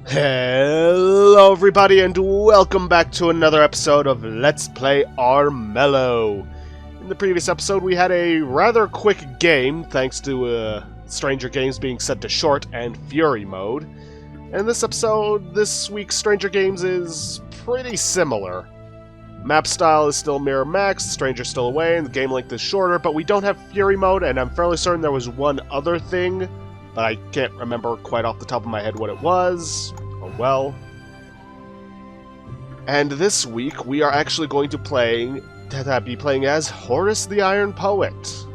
Hello everybody and welcome back to another episode of Let's Play Armello. In the previous episode we had a rather quick game thanks to Stranger Games being set to short and fury mode. And this week's Stranger Games is pretty similar. Map style is still mirror max, Stranger's still away, and the game length is shorter, but we don't have fury mode, and I'm fairly certain there was one other thing, but I can't remember quite off the top of my head what it was. Oh well. And this week we are actually going to be playing as Horace the Iron Poet.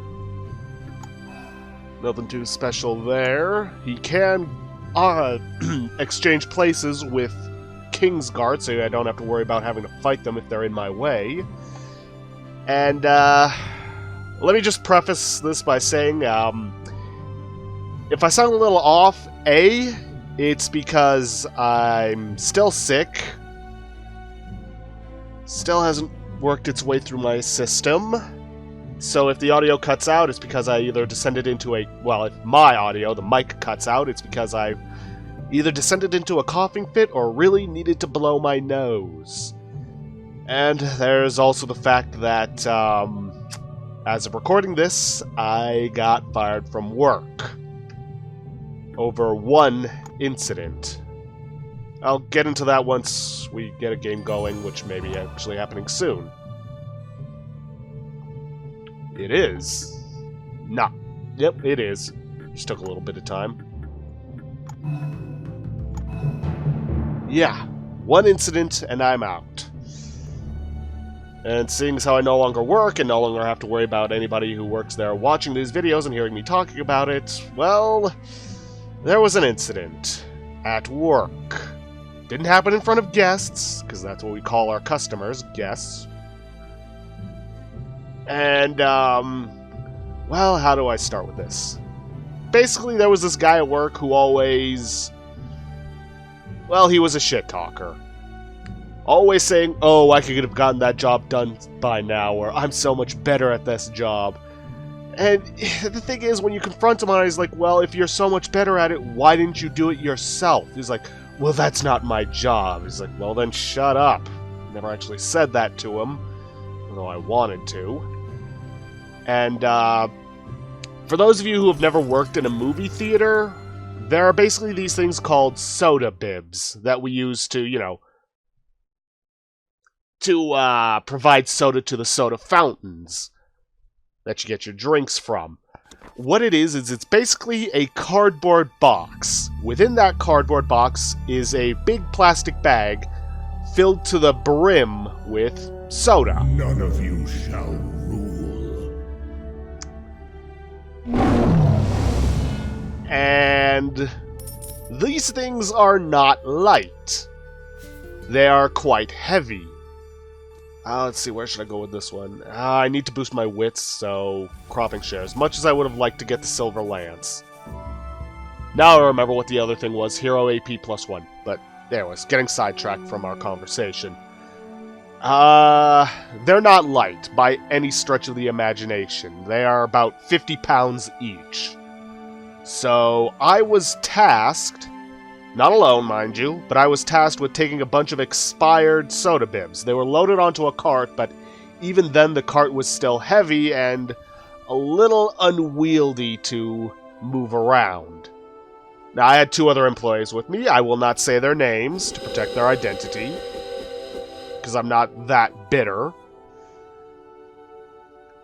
Nothing too special there. He can exchange places with Kingsguard, so I don't have to worry about having to fight them if they're in my way. And let me just preface this by saying, if I sound a little off, it's because I'm still sick. Still hasn't worked its way through my system. So if the audio cuts out, it's because I either descended into if my audio, the mic cuts out, it's because I either descended into a coughing fit or really needed to blow my nose. And there's also the fact that, as of recording this, I got fired from work over one incident. I'll get into that once we get a game going, which may be actually happening soon. It is. Nah. Yep, it is. Just took a little bit of time. Yeah, one incident and I'm out. And seeing as how I no longer work and no longer have to worry about anybody who works there watching these videos and hearing me talking about it, well, there was an incident at work. Didn't happen in front of guests, because that's what we call our customers, guests. And, well, how do I start with this? Basically, there was this guy at work who always... well, he was a shit talker. Always saying, oh, I could have gotten that job done by now, or I'm so much better at this job. And the thing is, when you confront him on it, he's like, well, if you're so much better at it, why didn't you do it yourself? He's like, well, that's not my job. He's like, well, then shut up. Never actually said that to him, although I wanted to. And, for those of you who have never worked in a movie theater, there are basically these things called soda bibs that we use to, provide soda to the soda fountains that you get your drinks from. What it is it's basically a cardboard box. Within that cardboard box is a big plastic bag filled to the brim with soda. None of you shall rule. And these things are not light. They are quite heavy. Let's see, where should I go with this one? I need to boost my wits, so cropping share. As much as I would have liked to get the Silver Lance. Now I remember what the other thing was, Hero AP +1. But there was, getting sidetracked from our conversation. They're not light by any stretch of the imagination. They are about 50 pounds each. So I was tasked, not alone mind you, but I was tasked with taking a bunch of expired soda bibs. They were loaded onto a cart, but even then the cart was still heavy and a little unwieldy to move around. Now I had two other employees with me. I will not say their names to protect their identity, because I'm not that bitter.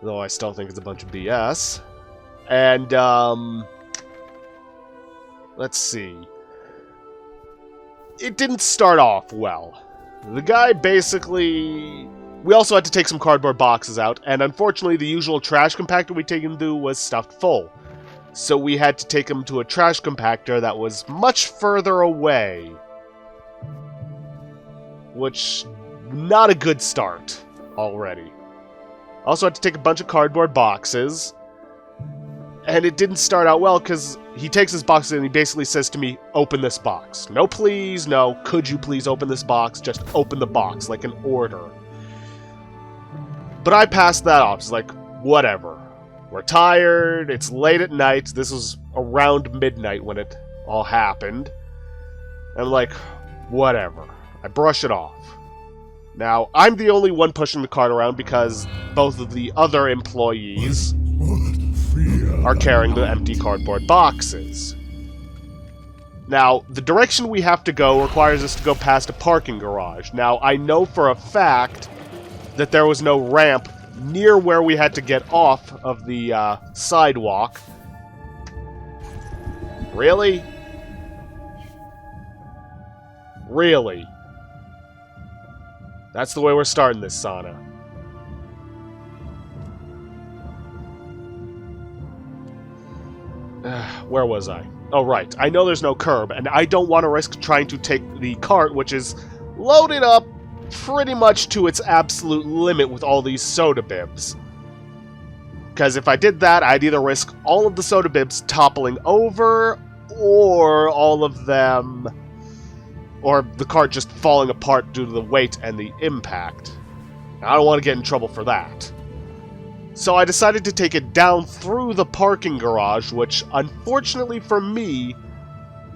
Though I still think it's a bunch of BS. And, let's see. It didn't start off well. The guy basically... we also had to take some cardboard boxes out, and unfortunately the usual trash compactor we take him to was stuffed full. So we had to take him to a trash compactor that was much further away. Which, not a good start already. Also had to take a bunch of cardboard boxes. And it didn't start out well, because he takes his box and he basically says to me, open this box. No please, no, could you please open this box? Just open the box, like an order. But I passed that off. It's like, whatever. We're tired, it's late at night. This was around midnight when it all happened. I'm like, whatever. I brush it off. Now, I'm the only one pushing the cart around because both of the other employees are carrying the empty cardboard boxes. Now, the direction we have to go requires us to go past a parking garage. Now, I know for a fact that there was no ramp near where we had to get off of the sidewalk. Really? Really? That's the way we're starting this sauna. Where was I? Oh, right. I know there's no curb, and I don't want to risk trying to take the cart, which is loaded up pretty much to its absolute limit with all these soda bibs. Because if I did that, I'd either risk all of the soda bibs toppling over, or all of them... or the cart just falling apart due to the weight and the impact. I don't want to get in trouble for that. So I decided to take it down through the parking garage, which, unfortunately for me,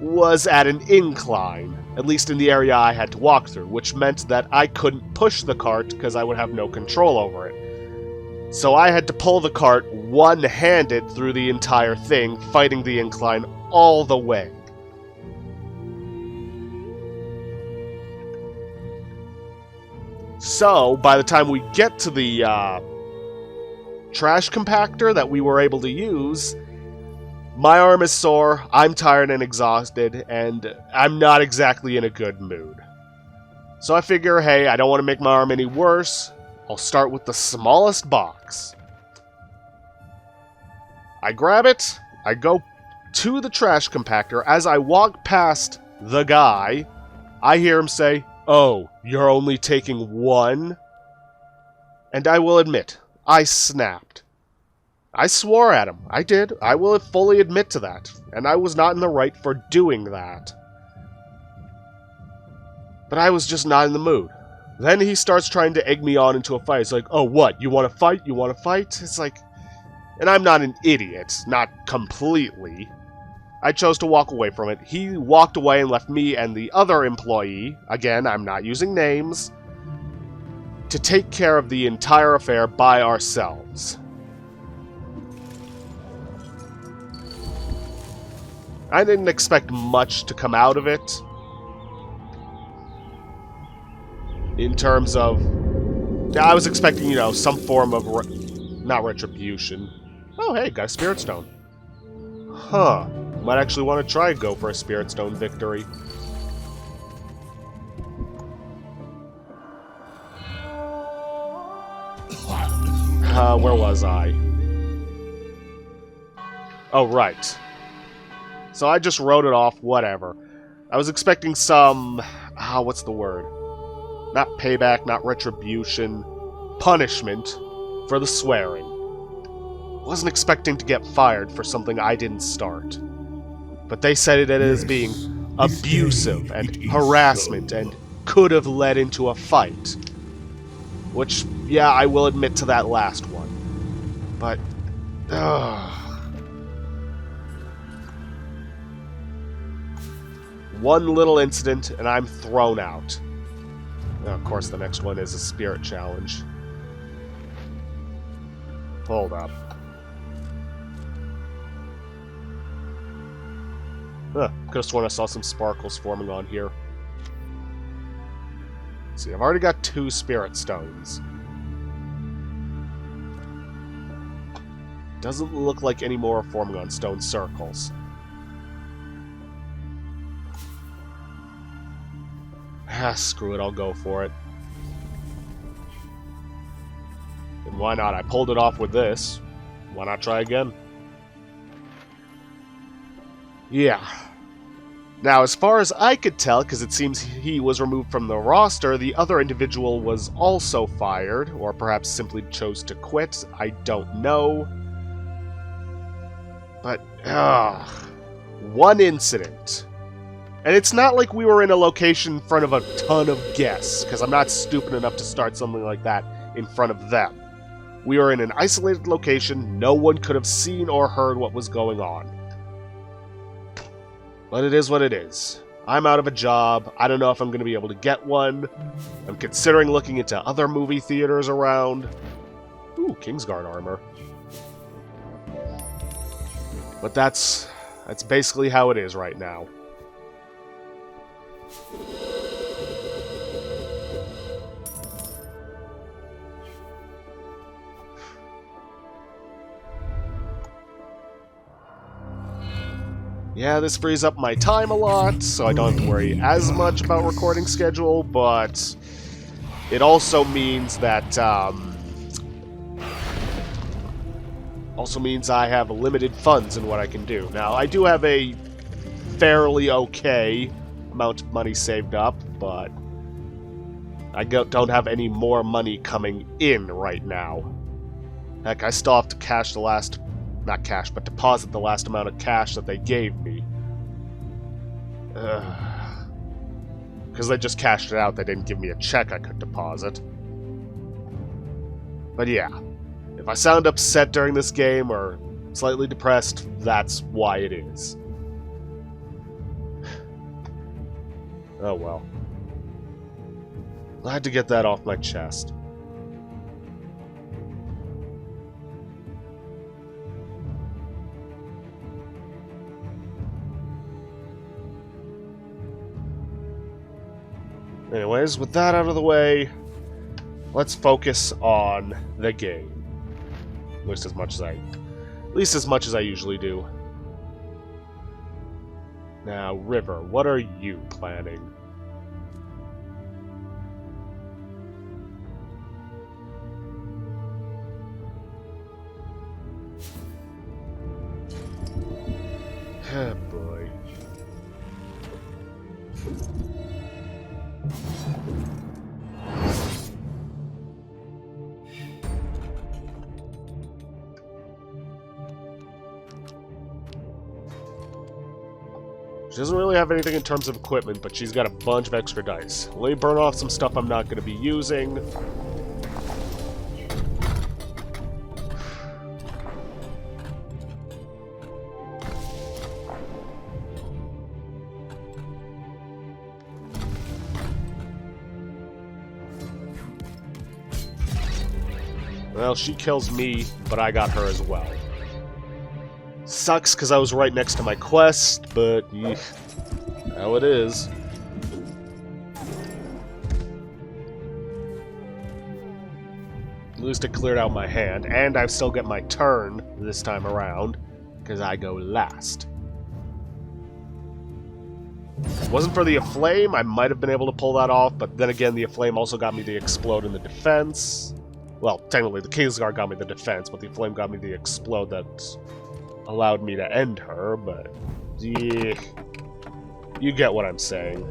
was at an incline, at least in the area I had to walk through, which meant that I couldn't push the cart because I would have no control over it. So I had to pull the cart one-handed through the entire thing, fighting the incline all the way. So, by the time we get to the trash compactor that we were able to use, my arm is sore, I'm tired and exhausted, and I'm not exactly in a good mood. So I figure, hey, I don't want to make my arm any worse. I'll start with the smallest box. I grab it, I go to the trash compactor. As I walk past the guy, I hear him say, "Oh, you're only taking one?" And I will admit, I snapped. I swore at him. I did. I will fully admit to that. And I was not in the right for doing that. But I was just not in the mood. Then he starts trying to egg me on into a fight. It's like, "Oh, what? You want to fight? You want to fight?" It's like... And I'm not an idiot. Not completely. I chose to walk away from it. He walked away and left me and the other employee, again, I'm not using names, to take care of the entire affair by ourselves. I didn't expect much to come out of it. In terms of... I was expecting, you know, some form of... not retribution. Oh, hey, got a Spirit Stone. Huh. Might actually want to try and go for a Spirit Stone victory. Where was I? Oh, right. So I just wrote it off, whatever. I was expecting some... what's the word? Not payback, not retribution. Punishment for the swearing. Wasn't expecting to get fired for something I didn't start. But they said it as being abusive and harassment and could have led into a fight. Which, yeah, I will admit to that last one. But, one little incident and I'm thrown out. Now, of course, the next one is a spirit challenge. Hold up. Could have sworn I saw some sparkles forming on here. Let's see, I've already got 2 spirit stones. Doesn't look like any more are forming on stone circles. Screw it, I'll go for it. And why not? I pulled it off with this. Why not try again? Yeah. Now, as far as I could tell, because it seems he was removed from the roster, the other individual was also fired, or perhaps simply chose to quit. I don't know. But, one incident. And it's not like we were in a location in front of a ton of guests, because I'm not stupid enough to start something like that in front of them. We were in an isolated location, no one could have seen or heard what was going on. But it is what it is. I'm out of a job. I don't know if I'm going to be able to get one. I'm considering looking into other movie theaters around. Ooh, Kingsguard armor. But that's basically how it is right now. Yeah, this frees up my time a lot, so I don't have to worry as much about recording schedule, but it also means that, I have limited funds in what I can do. Now, I do have a fairly okay amount of money saved up, but I don't have any more money coming in right now. Heck, I still have to cash the last... not cash, but deposit the last amount of cash that they gave me. Because they just cashed it out, they didn't give me a check I could deposit. But yeah, if I sound upset during this game or slightly depressed, that's why it is. Oh well. I had to get that off my chest. Anyways, with that out of the way, let's focus on the game. At least as much as I usually do. Now, River, what are you planning? Oh boy. She doesn't really have anything in terms of equipment, but she's got a bunch of extra dice. Let me burn off some stuff I'm not going to be using. Well, she kills me, but I got her as well. Sucks because I was right next to my quest, but how it is. At least it cleared out my hand, and I still get my turn this time around, because I go last. If it wasn't for the Aflame, I might have been able to pull that off, but then again, the Aflame also got me the Explode and the Defense. Well, technically, the Kingsguard got me the Defense, but the Aflame got me the Explode that allowed me to end her, but yeah, you get what I'm saying.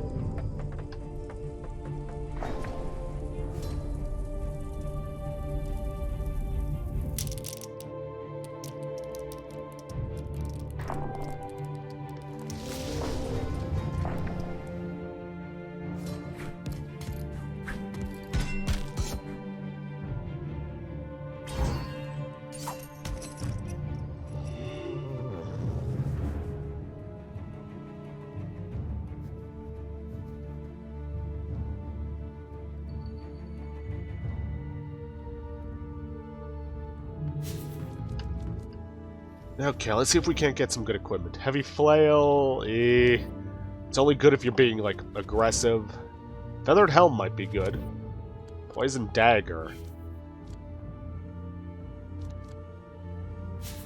Okay, let's see if we can't get some good equipment. Heavy Flail, it's only good if you're being, like, aggressive. Feathered Helm might be good. Poison Dagger.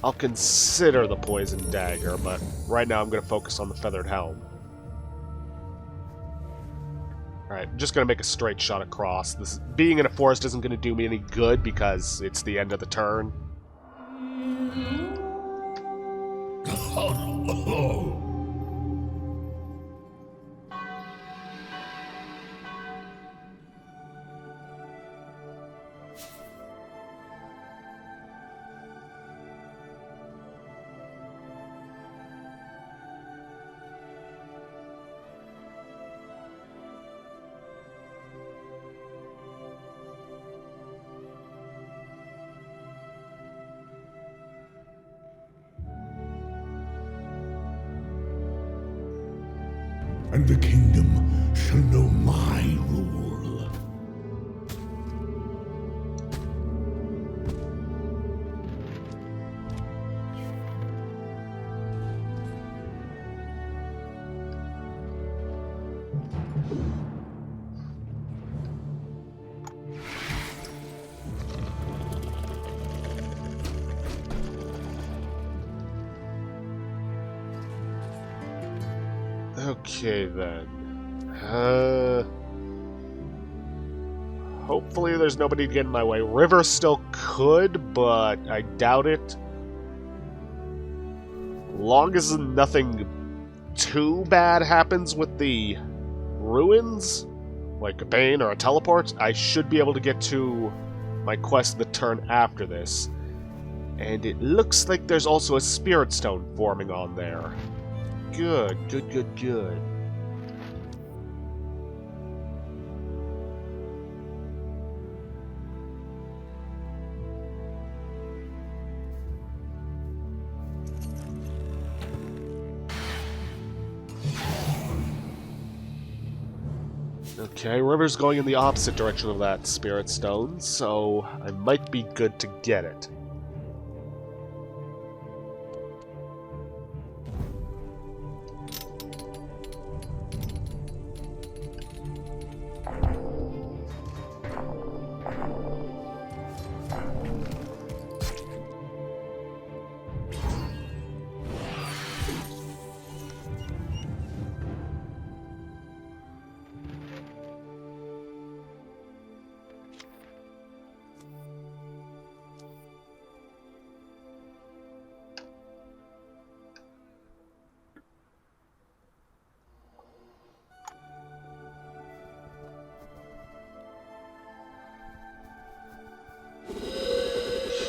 I'll consider the Poison Dagger, but right now I'm going to focus on the Feathered Helm. Alright, I'm just going to make a straight shot across. Being in a forest isn't going to do me any good because it's the end of the turn. and the kingdom shall know my rule. Okay, then. Hopefully there's nobody to get in my way. River still could, but I doubt it. Long as nothing too bad happens with the ruins, like a bane or a teleport, I should be able to get to my quest the turn after this. And it looks like there's also a spirit stone forming on there. Good, good, good, good. Okay, River's going in the opposite direction of that spirit stone, so I might be good to get it.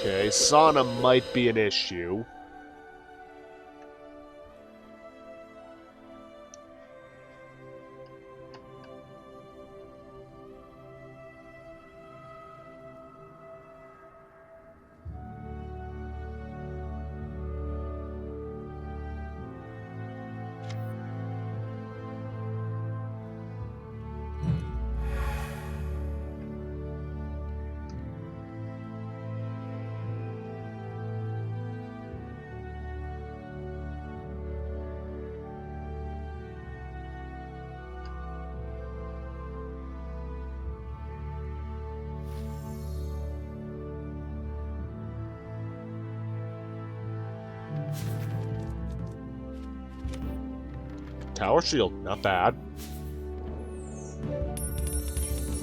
Okay, sauna might be an issue. Tower shield, not bad.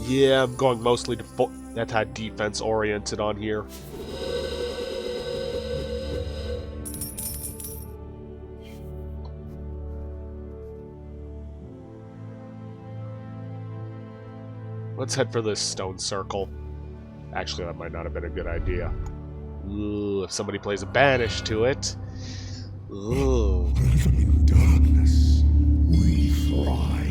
Yeah, I'm going mostly to defense oriented on here. Let's head for this stone circle. Actually, that might not have been a good idea. Ooh, if somebody plays a banish to it. Ooh. In darkness, we thrive.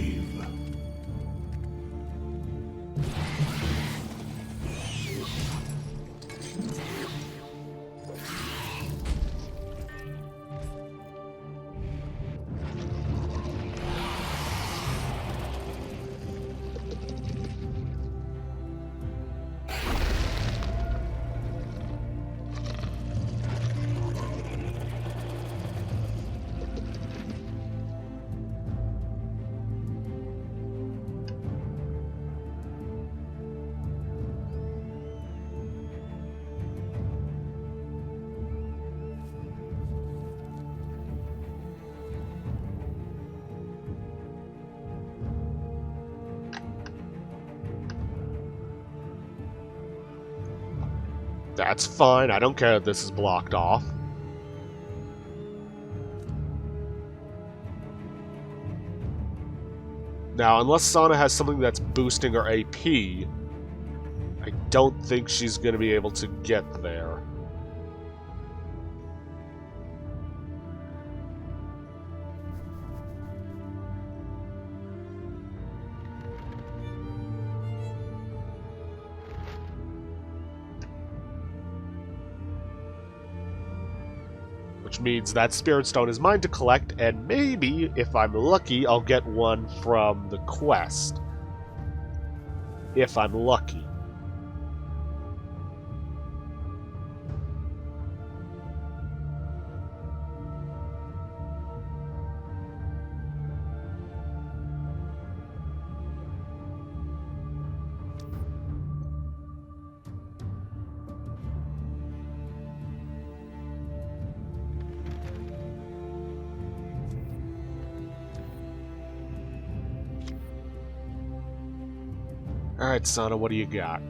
That's fine. I don't care that this is blocked off. Now, unless Sana has something that's boosting her AP, I don't think she's going to be able to get there. which means that spirit stone is mine to collect, and maybe, if I'm lucky, I'll get one from the quest. If I'm lucky. Alright, Sana, what do you got?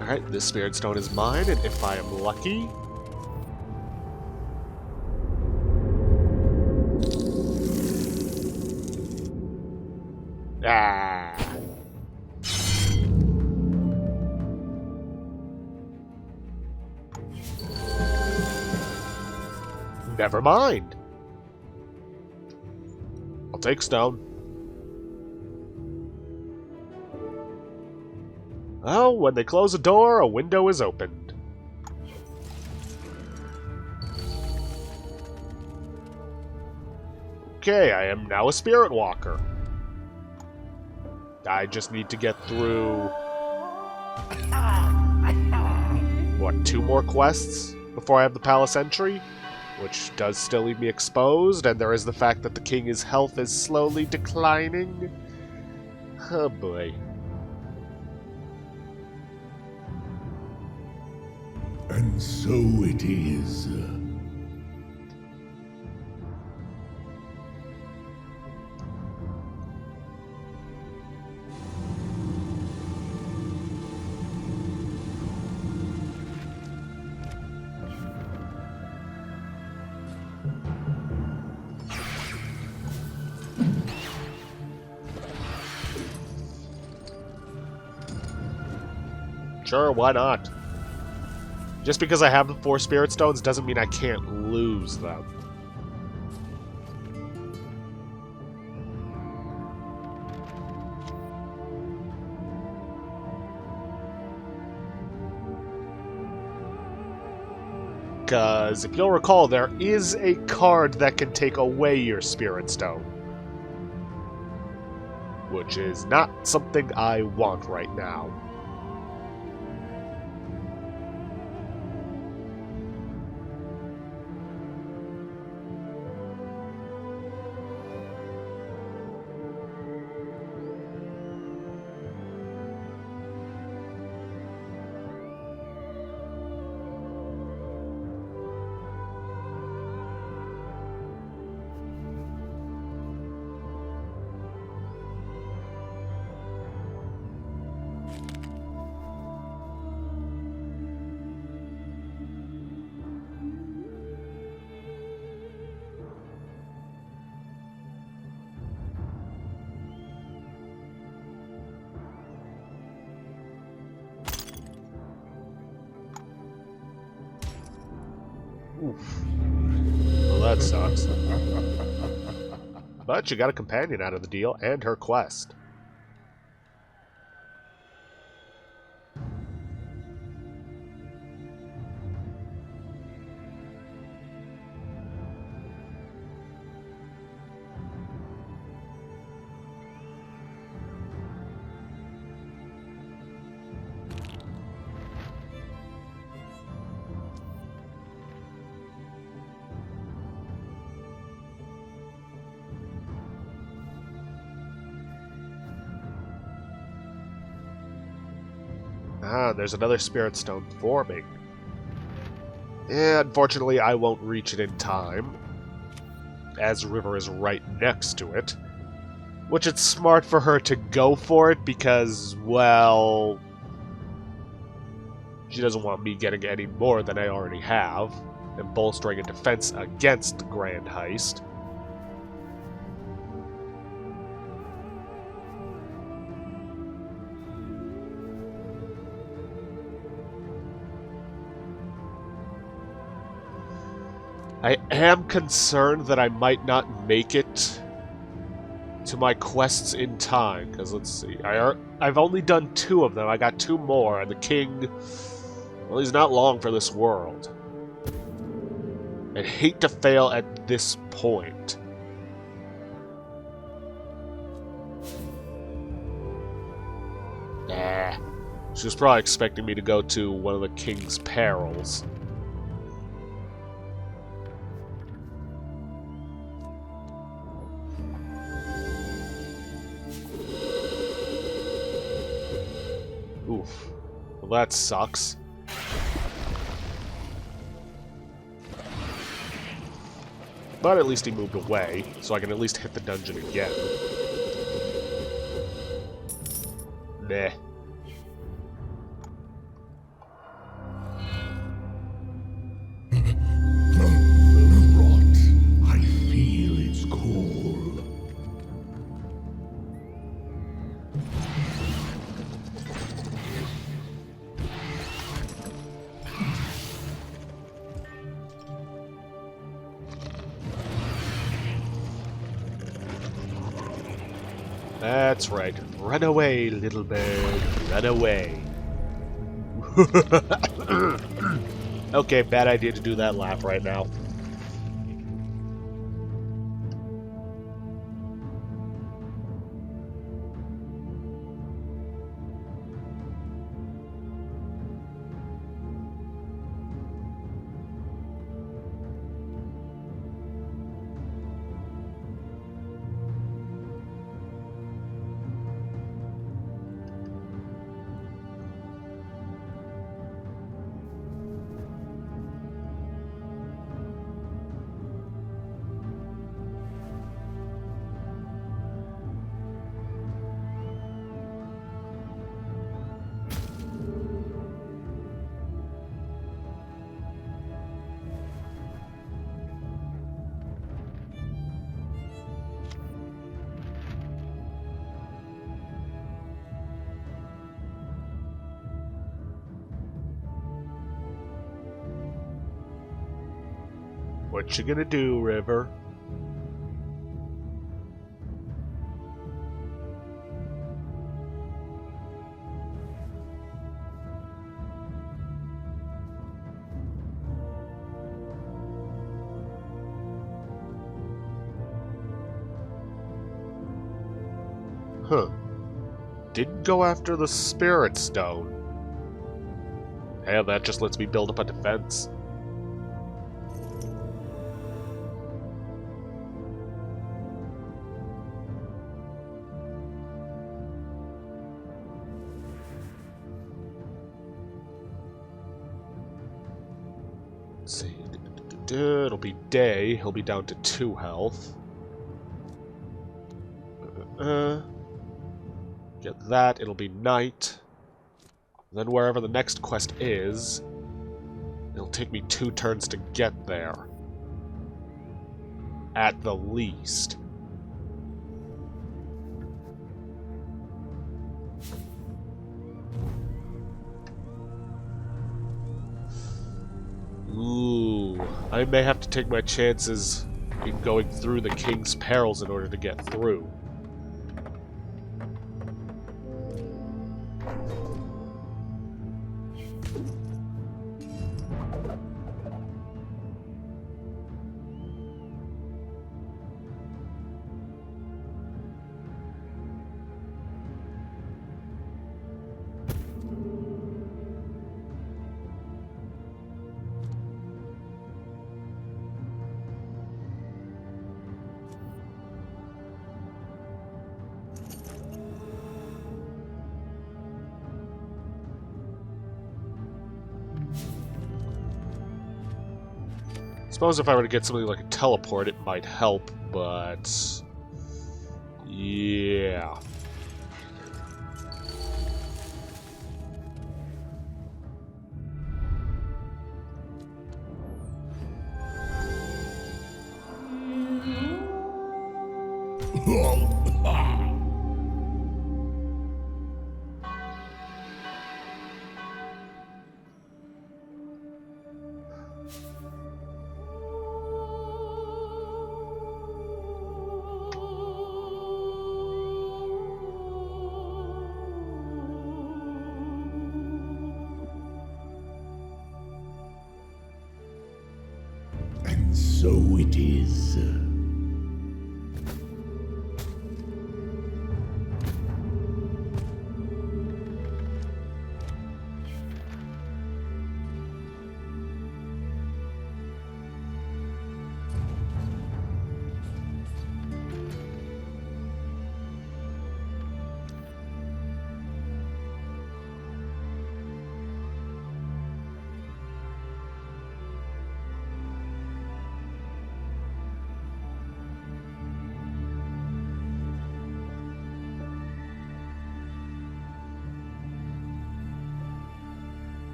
Alright, this spirit stone is mine, and if I am lucky... Ah! Never mind. I'll take stone. Well, when they close a door, a window is opened. Okay, I am now a spirit walker. I just need to get through... what, 2 more quests before I have the palace entry? Which does still leave me exposed, and there is the fact that the king's health is slowly declining. Oh boy. And so it is. Sure, why not? Just because I have the 4 spirit stones doesn't mean I can't lose them. Because, if you'll recall, there is a card that can take away your spirit stone. Which is not something I want right now. Oof. Well, that sucks. But you got a companion out of the deal, and her quest. Ah, there's another spirit stone forming. Yeah, unfortunately, I won't reach it in time, as River is right next to it. Which it's smart for her to go for it because, well, she doesn't want me getting any more than I already have, and bolstering a defense against the Grand Heist. I am concerned that I might not make it to my quests in time, because let's see, I've only done 2 of them. I got 2 more, and the king, well, he's not long for this world. I'd hate to fail at this point. Nah. She was probably expecting me to go to one of the king's perils. Oof. Well, that sucks. But at least he moved away, so I can at least hit the dungeon again. Nah. The rot. I feel its call. That's right. Run away, little bird. Run away. Okay, bad idea to do that laugh right now. What you gonna do, River? Huh. Didn't go after the Spirit Stone. Hell, that just lets me build up a defense. Let's see. It'll be day. He'll be down to 2 health. Get that. It'll be night. Then wherever the next quest is, it'll take me 2 turns to get there. At the least. Ooh, I may have to take my chances in going through the King's Perils in order to get through. I suppose if I were to get something like a teleport, it might help, but... Yeah. And so it is.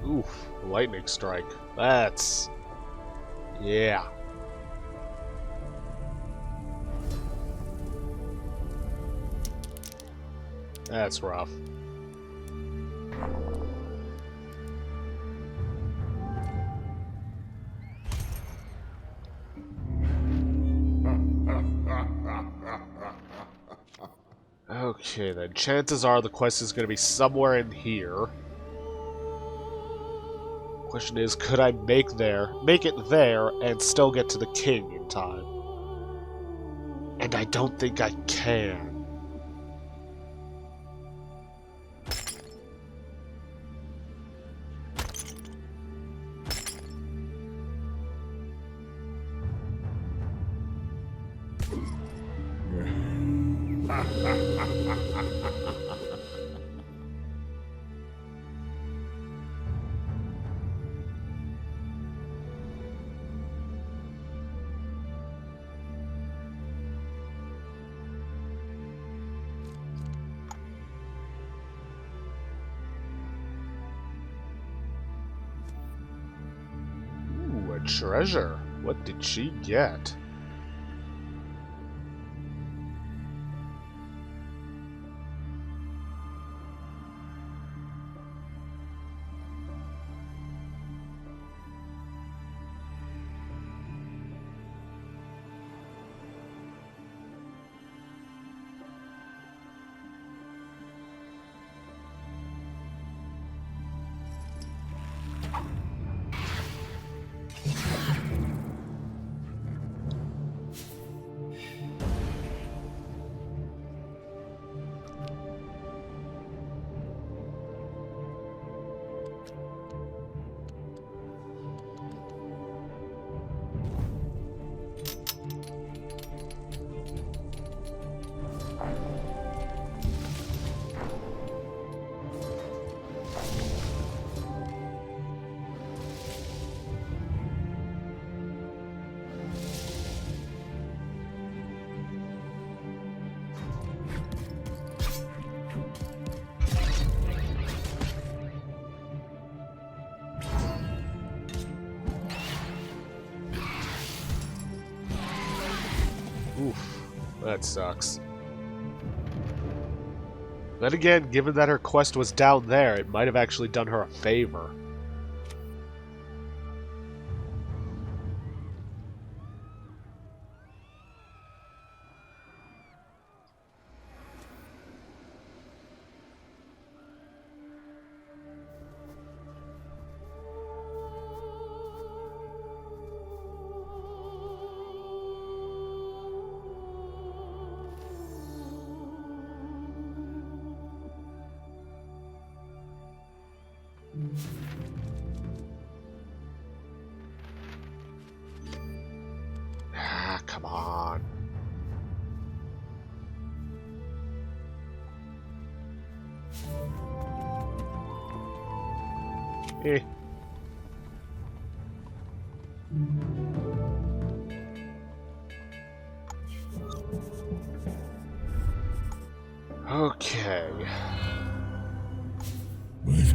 Oof, lightning strike. That's... yeah. That's rough. Okay, then. Chances are the quest is going to be somewhere in here. Question is, could I make it there, and still get to the king in time? And I don't think I can. Ooh, a treasure. What did she get? That sucks. Then again, given that her quest was down there, it might have actually done her a favor. Ah, come on. Eh. Okay. But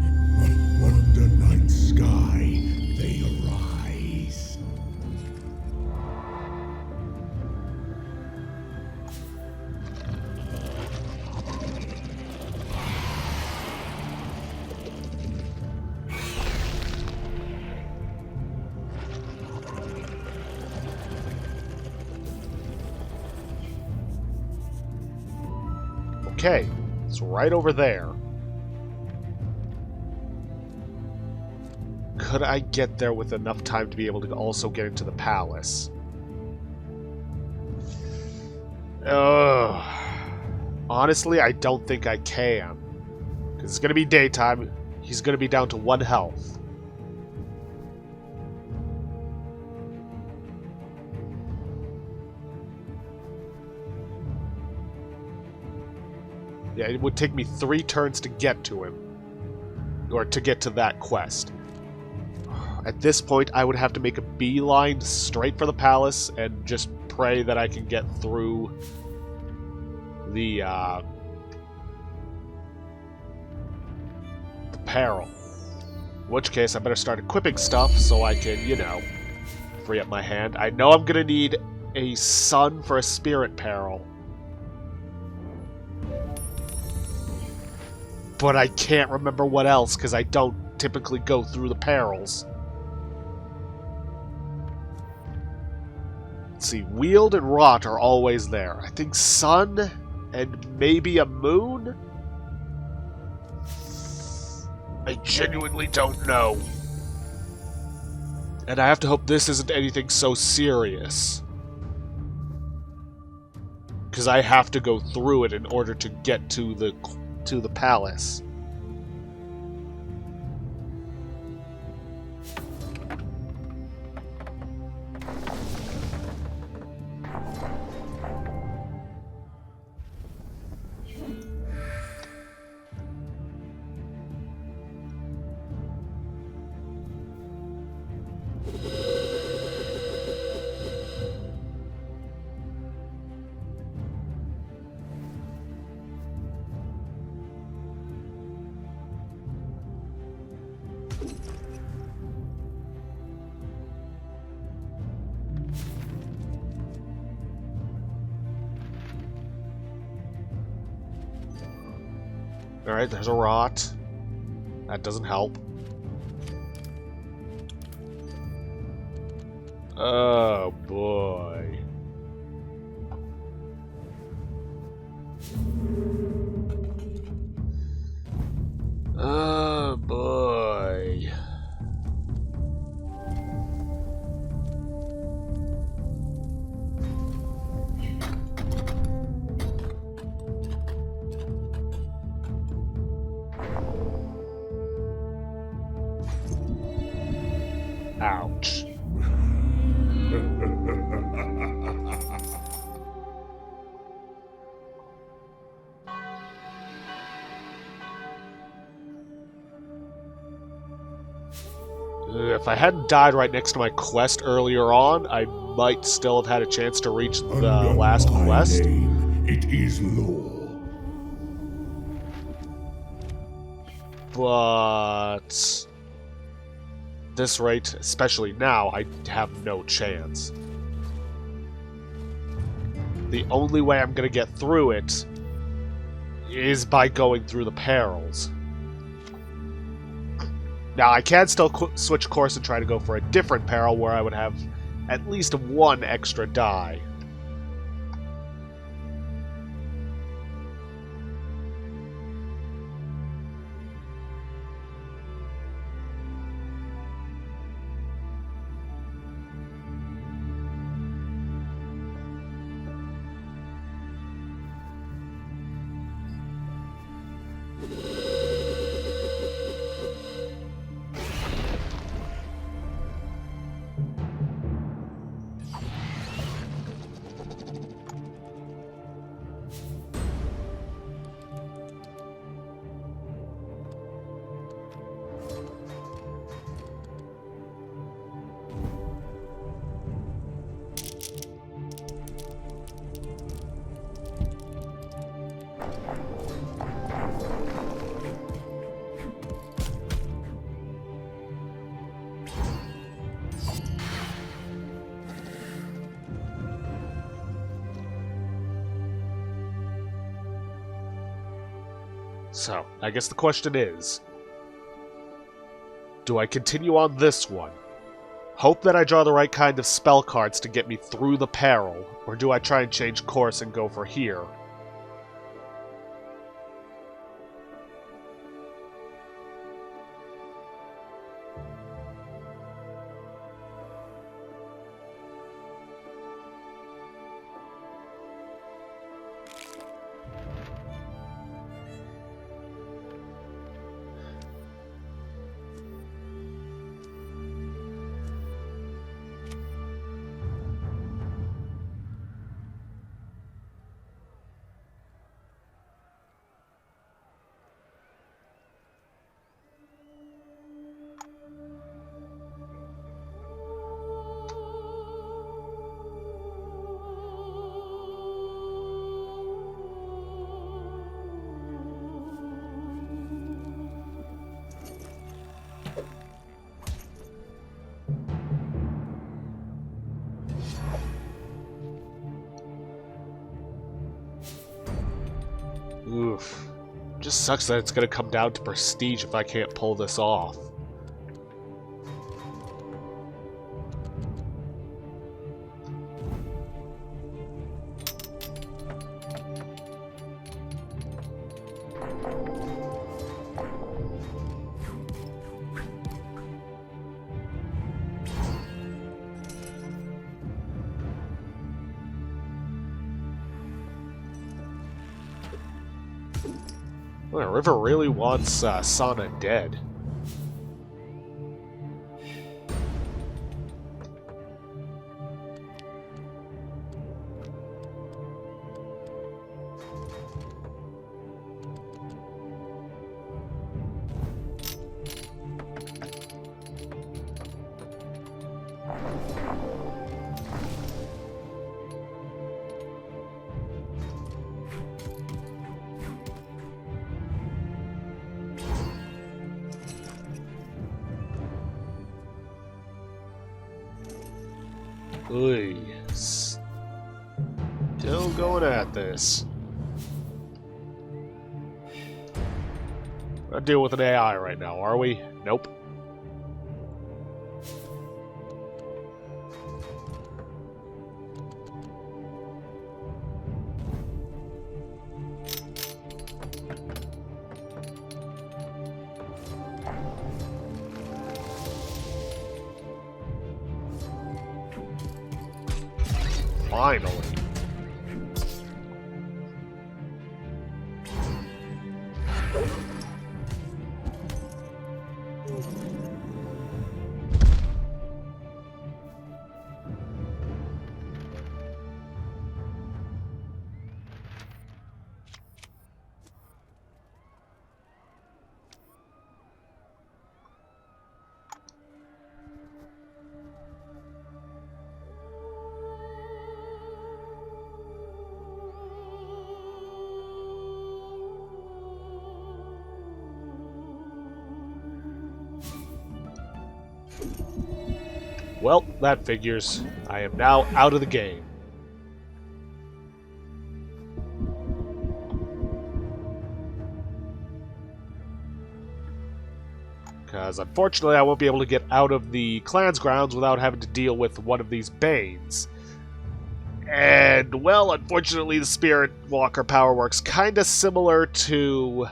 under night sky, they arise. Okay, it's right over there. Could I get there with enough time to be able to also get into the palace? Ugh. Honestly, I don't think I can. Because it's going to be daytime. He's going to be down to 1 health. Yeah, it would take me 3 turns to get to him. Or to get to that quest. At this point, I would have to make a beeline straight for the palace and just pray that I can get through the peril. In which case, I better start equipping stuff so I can, you know, free up my hand. I know I'm gonna need a sun for a spirit peril. But I can't remember what else, because I don't typically go through the perils. Let's see, Wield and Rot are always there. I think Sun and maybe a Moon? I genuinely don't know. And I have to hope this isn't anything so serious. Because I have to go through it in order to get to the palace. Alright, there's a Rot. That doesn't help. Oh boy. Oh boy. Ouch. If I hadn't died right next to my quest earlier on, I might still have had a chance to reach the last quest. Name, it is law. But this rate, especially now, I have no chance. the only way I'm going to get through it is by going through the perils. Now, I can still switch course and try to go for a different peril where I would have at least one extra die. So, I guess the question is, do I continue on this one? Hope that I draw the right kind of spell cards to get me through the peril, or do I try and change course and go for here? Oof. Just sucks that it's gonna come down to prestige if I can't pull this off. Well, River really wants Sana dead. Oy. Still going at this. We're not dealing with an AI right now, are we? Nope. Finally. Well, that figures. I am now out of the game. Because unfortunately I won't be able to get out of the clan's grounds without having to deal with one of these Banes. And, well, unfortunately the Spirit Walker power works kind of similar to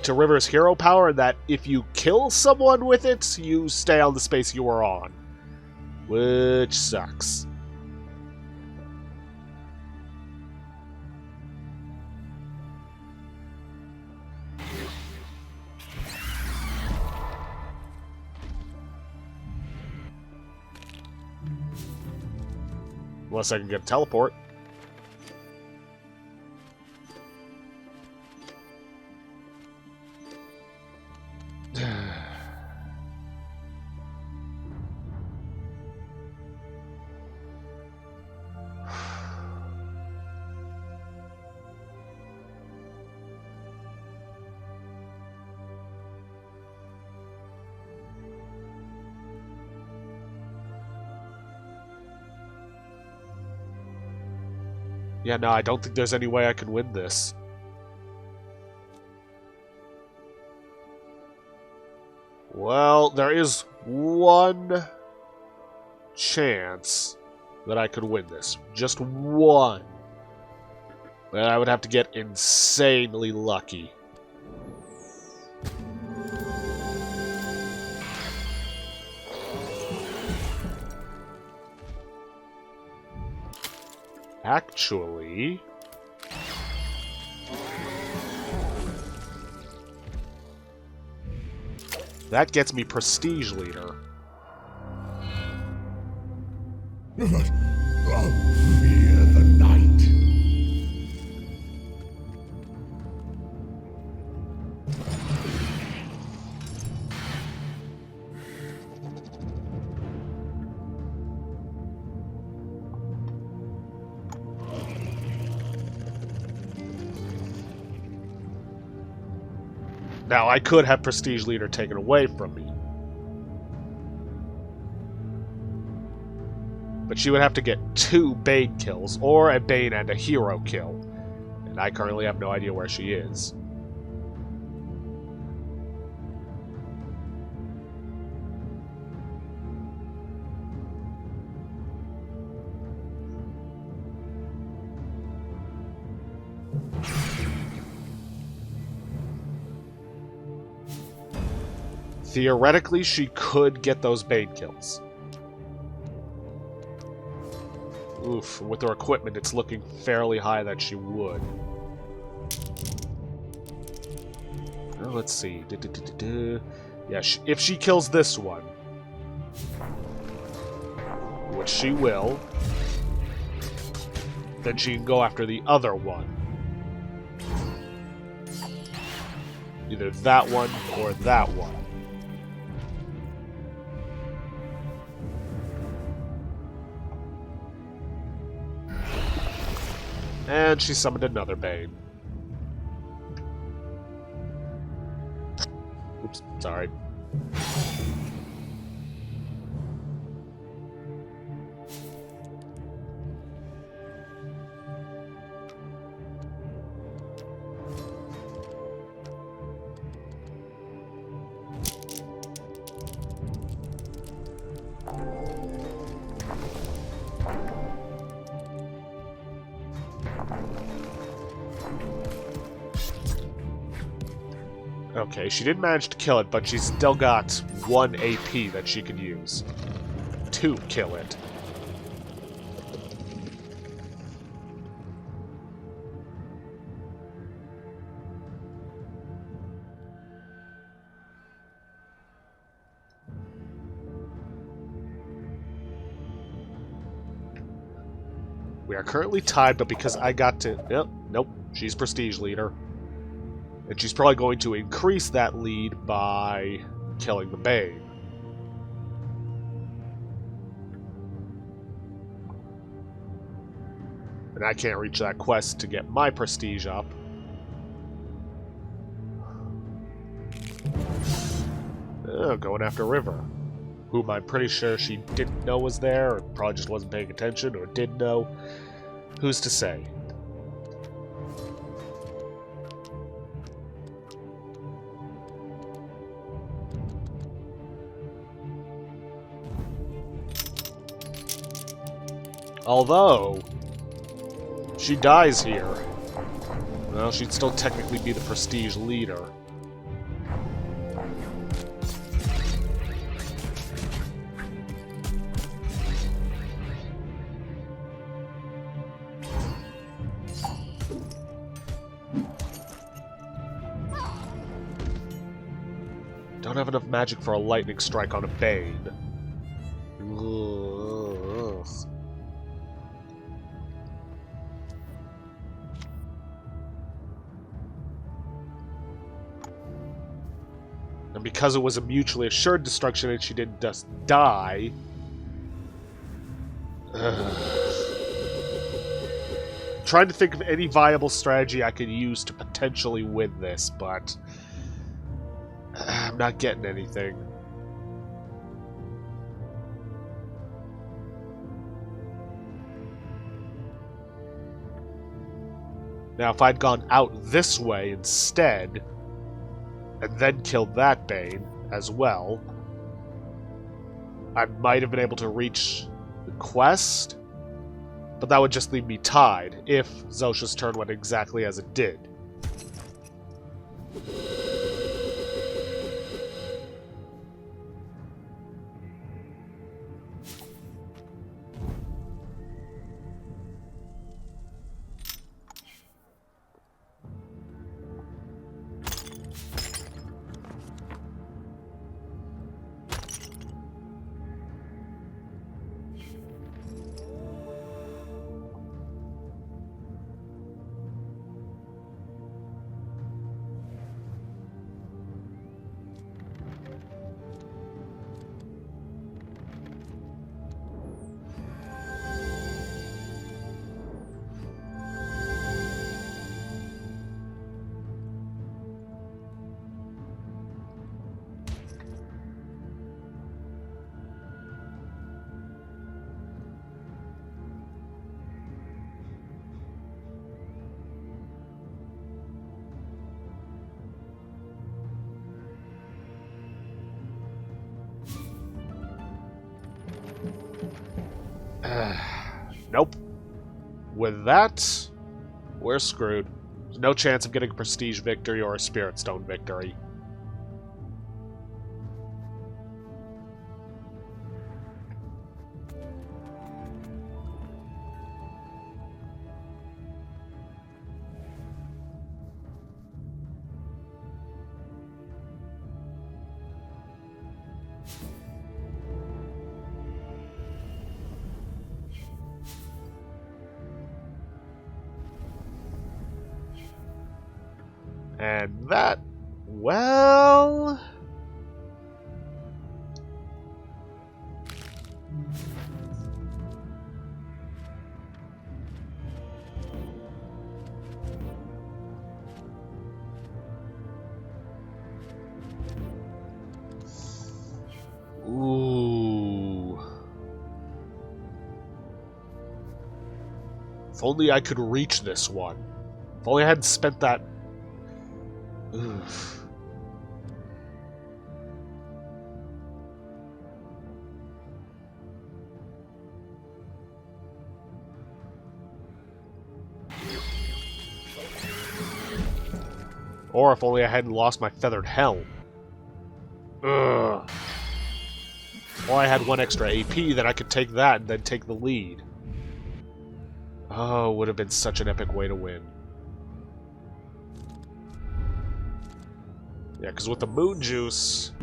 River's hero power, that if you kill someone with it, you stay on the space you were on. Which sucks. Unless I can get a teleport. Yeah, no, I don't think there's any way I can win this. Well, there is one chance that I could win this. Just one. But I would have to get insanely lucky. Actually... that gets me Prestige Leader. Fear the night. Now, I could have Prestige Leader taken away from me. But she would have to get 2 Bane kills, or a Bane and a hero kill. And I currently have no idea where she is. Theoretically, she could get those Bane kills. Oof, with her equipment, it's looking fairly high that she would. Well, let's see. Yeah, if she kills this one, which she will, then she can go after the other one. Either that one or that one. And she summoned another Bane. Oops, sorry. Okay, she didn't manage to kill it, but she's still got 1 AP that she can use to kill it. We are currently tied, but because I got to... Yep, nope, she's Prestige Leader. And she's probably going to increase that lead by killing the Bane. And I can't reach that quest to get my prestige up. Oh, going after River, whom I'm pretty sure she didn't know was there, or probably just wasn't paying attention, or did know. Who's to say? Although, if she dies here, well, she'd still technically be the prestige leader. Don't have enough magic for a lightning strike on a Bane. Ugh. And because it was a mutually assured destruction and she didn't just die... Trying to think of any viable strategy I could use to potentially win this, but... I'm not getting anything. Now, if I'd gone out this way instead, and then killed that Bane as well, I might have been able to reach the quest, but that would just leave me tied if Zosha's turn went exactly as it did. Nope. With that, we're screwed. There's no chance of getting a prestige victory or a spirit stone victory. And that, well... Ooh. If only I could reach this one. If only I hadn't spent that... Oof. Or if only I hadn't lost my feathered helm. Ugh. Or I had one extra AP, then I could take that and then take the lead. Oh, it would have been such an epic way to win. Yeah, because with the moon juice...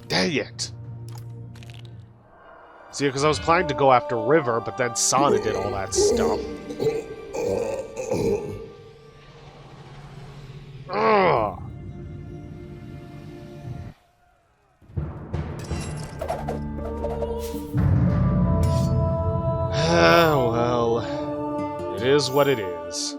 Dang it! See, because I was planning to go after River, but then Sana did all that stuff. Ugh! Well, it is what it is.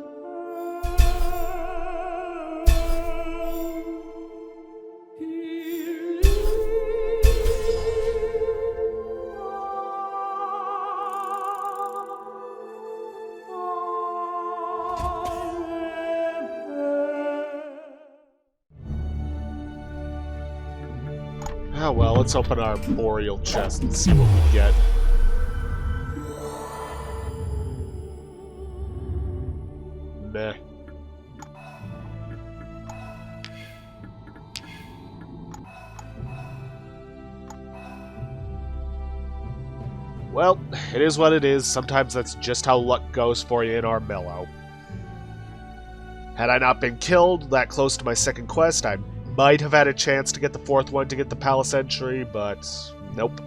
Oh well, let's open our Boreal chest and see what we get. Meh. Well, it is what it is. Sometimes that's just how luck goes for you in Armello. Had I not been killed that close to my second quest, I might have had a chance to get the fourth one to get the Palace entry, but nope.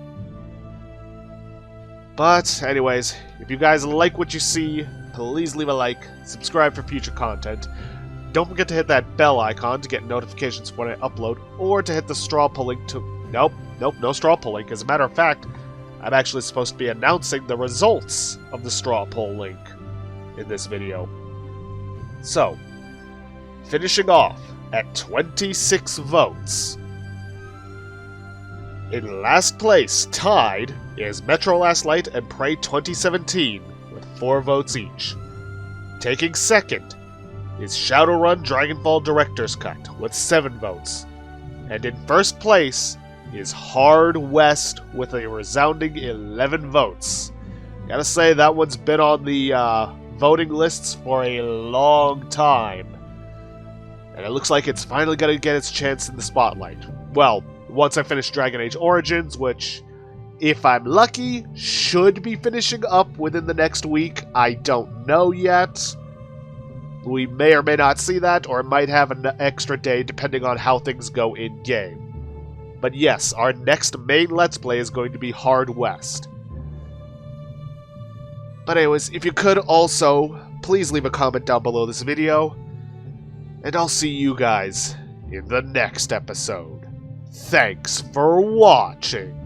But anyways, if you guys like what you see, please leave a like, subscribe for future content. Don't forget to hit that bell icon to get notifications when I upload, or to hit the straw pulling to... Nope, no straw pulling. As a matter of fact, I'm actually supposed to be announcing the results of the straw poll link in this video. So, finishing off at 26 votes. In last place, tied, is Metro Last Light and Prey 2017 with 4 votes each. Taking second is Shadowrun Dragonfall Director's Cut with 7 votes. And in first place is Hard West with a resounding 11 votes. Gotta say, that one's been on the voting lists for a long time. And it looks like it's finally gonna get its chance in the spotlight. Well, once I finish Dragon Age Origins, which, if I'm lucky, should be finishing up within the next week. I don't know yet. We may or may not see that, or might have an extra day depending on how things go in-game. But yes, our next main Let's Play is going to be Hard West. But anyways, if you could also, please leave a comment down below this video, and I'll see you guys in the next episode. Thanks for watching.